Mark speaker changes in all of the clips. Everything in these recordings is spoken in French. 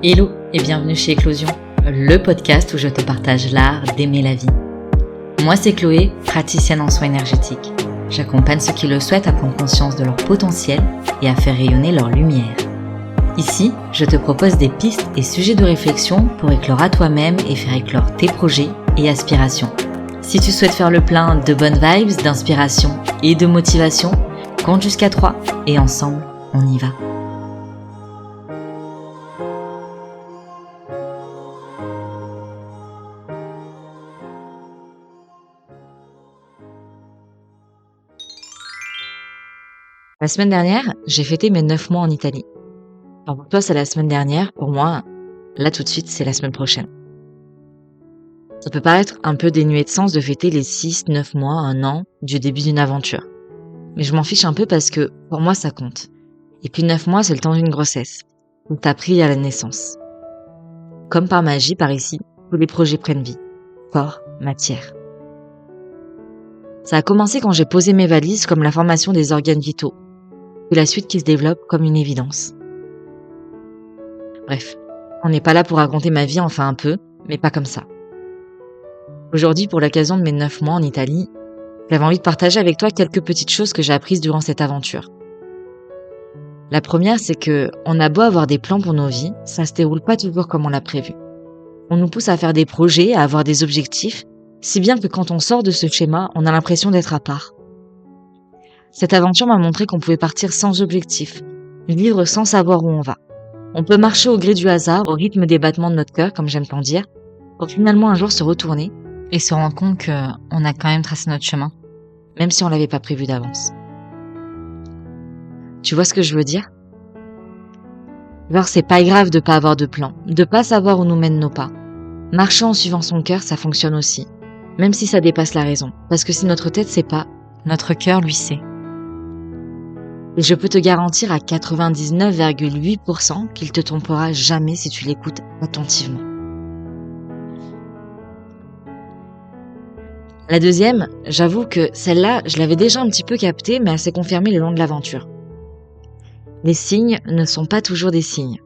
Speaker 1: Hello et bienvenue chez Éclosion, le podcast où je te partage l'art d'aimer la vie. Moi c'est Chloé, praticienne en soins énergétiques. J'accompagne ceux qui le souhaitent à prendre conscience de leur potentiel et à faire rayonner leur lumière. Ici, je te propose des pistes et sujets de réflexion pour éclore à toi-même et faire éclore tes projets et aspirations. Si tu souhaites faire le plein de bonnes vibes, d'inspiration et de motivation, compte jusqu'à 3 et ensemble, on y va. La semaine dernière, j'ai fêté mes 9 mois en Italie. Alors pour toi, c'est la semaine dernière. Pour moi, là tout de suite, c'est la semaine prochaine. Ça peut paraître un peu dénué de sens de fêter les 6, 9 mois, 1 an du début d'une aventure. Mais je m'en fiche un peu parce que pour moi, ça compte. Et puis 9 mois, c'est le temps d'une grossesse. Donc t'as pris à la naissance. Comme par magie, par ici, tous les projets prennent vie. Corps, matière. Ça a commencé quand j'ai posé mes valises comme la formation des organes vitaux. Et la suite qui se développe comme une évidence. Bref, on n'est pas là pour raconter ma vie, enfin un peu, mais pas comme ça. Aujourd'hui, pour l'occasion de mes 9 mois en Italie, j'avais envie de partager avec toi quelques petites choses que j'ai apprises durant cette aventure. La première, c'est que on a beau avoir des plans pour nos vies, ça se déroule pas toujours comme on l'a prévu. On nous pousse à faire des projets, à avoir des objectifs, si bien que quand on sort de ce schéma, on a l'impression d'être à part. Cette aventure m'a montré qu'on pouvait partir sans objectif, vivre sans savoir où on va. On peut marcher au gré du hasard, au rythme des battements de notre cœur, comme j'aime tant dire, pour finalement un jour se retourner et se rendre compte qu'on a quand même tracé notre chemin, même si on l'avait pas prévu d'avance. Tu vois ce que je veux dire ? Genre, c'est pas grave de pas avoir de plan, de pas savoir où nous mènent nos pas. Marcher en suivant son cœur, ça fonctionne aussi, même si ça dépasse la raison, parce que si notre tête sait pas, notre cœur lui sait. Et je peux te garantir à 99,8% qu'il te trompera jamais si tu l'écoutes attentivement. La deuxième, j'avoue que celle-là, je l'avais déjà un petit peu captée, mais elle s'est confirmée le long de l'aventure. Les signes ne sont pas toujours des signes.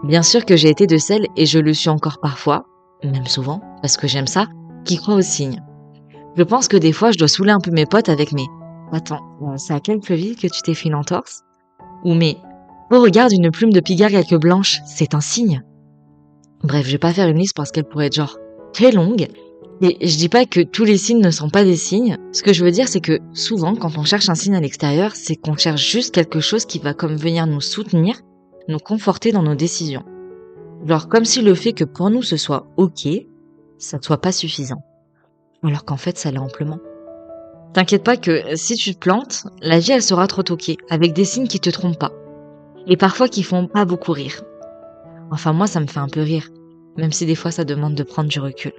Speaker 1: Bien sûr que j'ai été de celles, et je le suis encore parfois, même souvent, parce que j'aime ça, qui croient aux signes. Je pense que des fois, je dois saouler un peu mes potes avec mes « Attends, c'est à quelle cheville que tu t'es fait une entorse ?» Ou mais « Oh, regarde une plume de pigargue blanche, c'est un signe !» Bref, je vais pas faire une liste parce qu'elle pourrait être genre très longue. Et je dis pas que tous les signes ne sont pas des signes. Ce que je veux dire, c'est que souvent, quand on cherche un signe à l'extérieur, c'est qu'on cherche juste quelque chose qui va comme venir nous soutenir, nous conforter dans nos décisions. Genre comme si le fait que pour nous ce soit ok, ça ne soit pas suffisant. Alors qu'en fait, ça l'est amplement. T'inquiète pas que si tu te plantes, la vie elle sera trop toquée, avec des signes qui te trompent pas. Et parfois qui font pas beaucoup rire. Enfin moi ça me fait un peu rire, même si des fois ça demande de prendre du recul.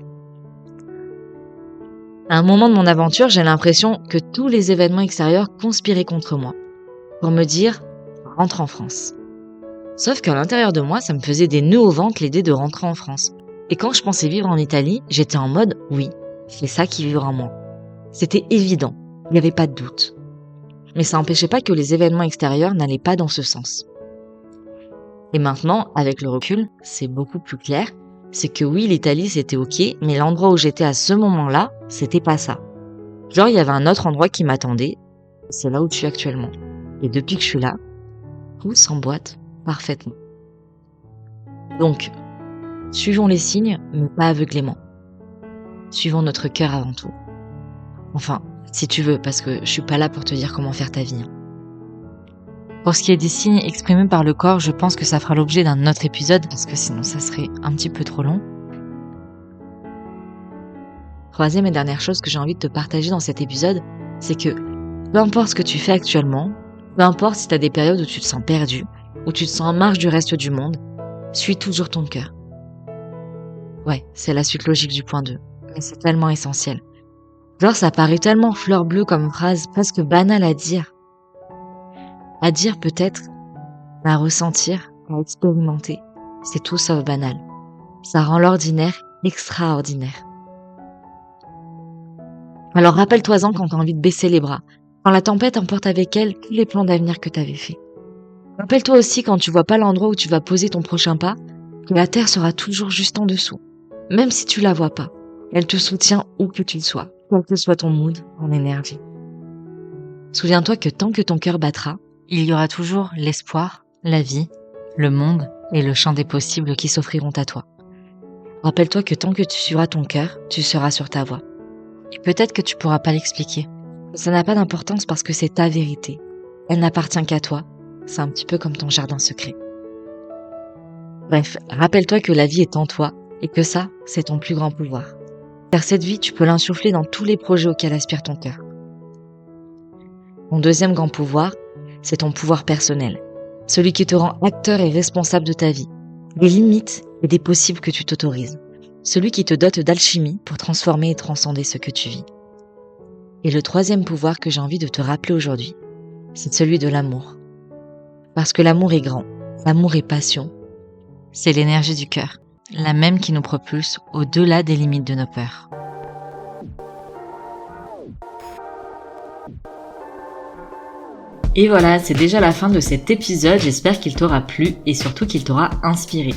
Speaker 1: À un moment de mon aventure, j'ai l'impression que tous les événements extérieurs conspiraient contre moi. Pour me dire, rentre en France. Sauf qu'à l'intérieur de moi, ça me faisait des nœuds au ventre l'idée de rentrer en France. Et quand je pensais vivre en Italie, j'étais en mode, oui, c'est ça qui vivra en moi. C'était évident, il n'y avait pas de doute. Mais ça n'empêchait pas que les événements extérieurs n'allaient pas dans ce sens. Et maintenant, avec le recul, c'est beaucoup plus clair. C'est que oui, l'Italie c'était ok, mais l'endroit où j'étais à ce moment-là, c'était pas ça. Genre, il y avait un autre endroit qui m'attendait, c'est là où je suis actuellement. Et depuis que je suis là, tout s'emboîte parfaitement. Donc, suivons les signes, mais pas aveuglément. Suivons notre cœur avant tout. Enfin, si tu veux, parce que je suis pas là pour te dire comment faire ta vie. Pour ce qui est des signes exprimés par le corps, je pense que ça fera l'objet d'un autre épisode, parce que sinon ça serait un petit peu trop long. Troisième et dernière chose que j'ai envie de te partager dans cet épisode, c'est que peu importe ce que tu fais actuellement, peu importe si tu as des périodes où tu te sens perdu, où tu te sens en marge du reste du monde, suis toujours ton cœur. Ouais, c'est la suite logique du point 2, mais c'est tellement essentiel. Genre ça paraît tellement fleur bleue comme phrase, presque banale à dire. À dire peut-être, à ressentir, à expérimenter, c'est tout sauf banal. Ça rend l'ordinaire extraordinaire. Alors rappelle-toi-en quand t'as envie de baisser les bras, quand la tempête emporte avec elle tous les plans d'avenir que t'avais faits. Rappelle-toi aussi quand tu vois pas l'endroit où tu vas poser ton prochain pas, que la terre sera toujours juste en dessous. Même si tu la vois pas, elle te soutient où que tu sois, quel que soit ton mood, en énergie. Souviens-toi que tant que ton cœur battra, il y aura toujours l'espoir, la vie, le monde et le champ des possibles qui s'offriront à toi. Rappelle-toi que tant que tu suivras ton cœur, tu seras sur ta voie. Et peut-être que tu pourras pas l'expliquer. Ça n'a pas d'importance parce que c'est ta vérité. Elle n'appartient qu'à toi. C'est un petit peu comme ton jardin secret. Bref, rappelle-toi que la vie est en toi et que ça, c'est ton plus grand pouvoir. Car cette vie, tu peux l'insuffler dans tous les projets auxquels aspire ton cœur. Mon deuxième grand pouvoir, c'est ton pouvoir personnel. Celui qui te rend acteur et responsable de ta vie. Des limites et des possibles que tu t'autorises. Celui qui te dote d'alchimie pour transformer et transcender ce que tu vis. Et le troisième pouvoir que j'ai envie de te rappeler aujourd'hui, c'est celui de l'amour. Parce que l'amour est grand, l'amour est passion. C'est l'énergie du cœur, la même qui nous propulse au-delà des limites de nos peurs. Et voilà, c'est déjà la fin de cet épisode, j'espère qu'il t'aura plu et surtout qu'il t'aura inspiré.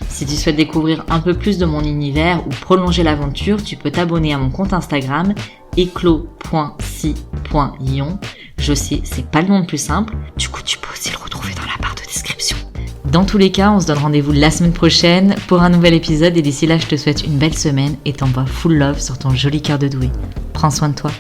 Speaker 1: Si tu souhaites découvrir un peu plus de mon univers ou prolonger l'aventure, tu peux t'abonner à mon compte Instagram eclos.si.ion. Je sais, c'est pas le nom le plus simple, du coup tu peux aussi le retrouver dans la barre de description. Dans tous les cas, on se donne rendez-vous la semaine prochaine pour un nouvel épisode et d'ici là, je te souhaite une belle semaine et t'envoie full love sur ton joli cœur de doué. Prends soin de toi.